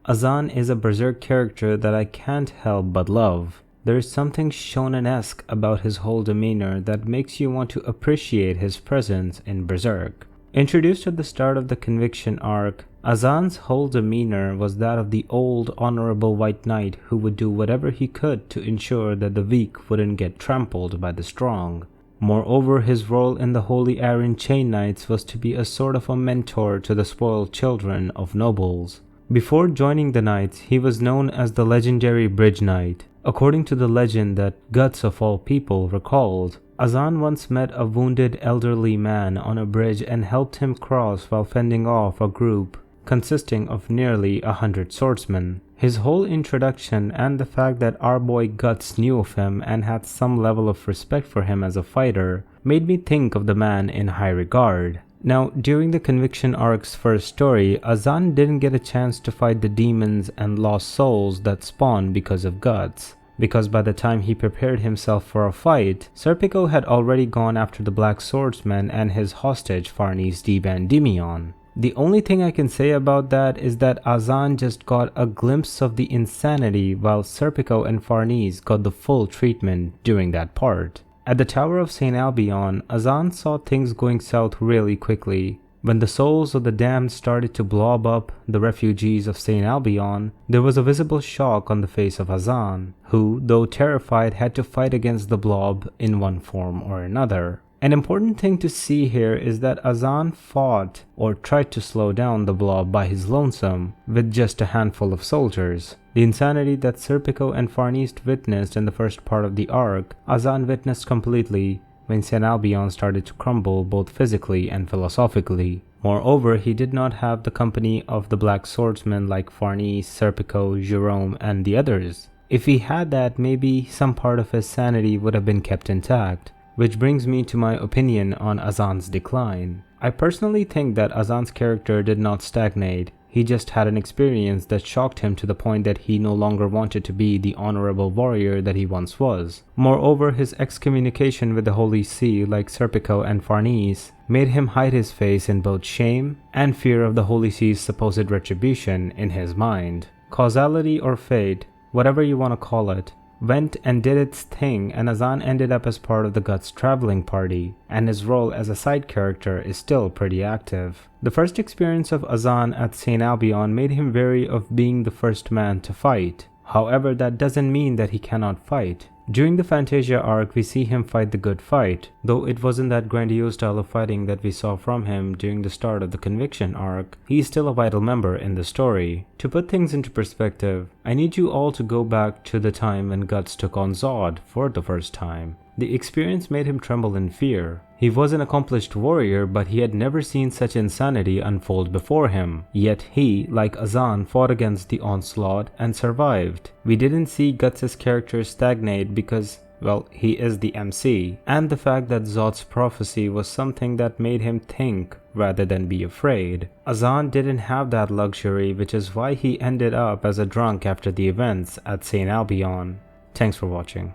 Azan is a Berserk character that I can't help but love. There is something shonen-esque about his whole demeanor that makes you want to appreciate his presence in Berserk. Introduced at the start of the Conviction arc, Azan's whole demeanor was that of the old honorable white knight who would do whatever he could to ensure that the weak wouldn't get trampled by the strong. Moreover, his role in the Holy Iron Chain Knights was to be a sort of a mentor to the spoiled children of nobles. Before joining the Knights, he was known as the legendary Bridge Knight. According to the legend that Guts of all people recalled, Azan once met a wounded elderly man on a bridge and helped him cross while fending off a group consisting of nearly 100 swordsmen. His whole introduction and the fact that our boy Guts knew of him and had some level of respect for him as a fighter made me think of the man in high regard. Now, during the Conviction arc's first story, Azan didn't get a chance to fight the demons and lost souls that spawned because of Guts, because by the time he prepared himself for a fight, Serpico had already gone after the Black Swordsman and his hostage Farnese D. Endymion. The only thing I can say about that is that Azan just got a glimpse of the insanity while Serpico and Farnese got the full treatment during that part. At the Tower of St. Albion, Azan saw things going south really quickly. When the souls of the damned started to blob up the refugees of St. Albion, there was a visible shock on the face of Azan, who, though terrified, had to fight against the blob in one form or another. An important thing to see here is that Azan fought or tried to slow down the blob by his lonesome with just a handful of soldiers. The insanity that Serpico and Farnese witnessed in the first part of the arc, Azan witnessed completely when St. Albion started to crumble both physically and philosophically. Moreover, he did not have the company of the Black Swordsmen like Farnese, Serpico, Jerome, and the others. If he had that, maybe some part of his sanity would have been kept intact. Which brings me to my opinion on Azan's decline. I personally think that Azan's character did not stagnate. He just had an experience that shocked him to the point that he no longer wanted to be the honorable warrior that he once was. Moreover, his excommunication with the Holy See, like Serpico and Farnese, made him hide his face in both shame and fear of the Holy See's supposed retribution in his mind. Causality or fate, whatever you want to call it, went and did its thing, and Azan ended up as part of the Guts traveling party, and his role as a side character is still pretty active. The first experience of Azan at St. Albion made him wary of being the first man to fight. However, that doesn't mean that he cannot fight. During the Fantasia arc, we see him fight the good fight, though it wasn't that grandiose style of fighting that we saw from him during the start of the Conviction arc. He's still a vital member in the story. To put things into perspective, I need you all to go back to the time when Guts took on Zod for the first time. The experience made him tremble in fear. He was an accomplished warrior, but he had never seen such insanity unfold before him. Yet he, like Azan, fought against the onslaught and survived. We didn't see Guts' character stagnate because, well, he is the MC, and the fact that Zod's prophecy was something that made him think rather than be afraid. Azan didn't have that luxury, which is why he ended up as a drunk after the events at St. Albion. Thanks for watching.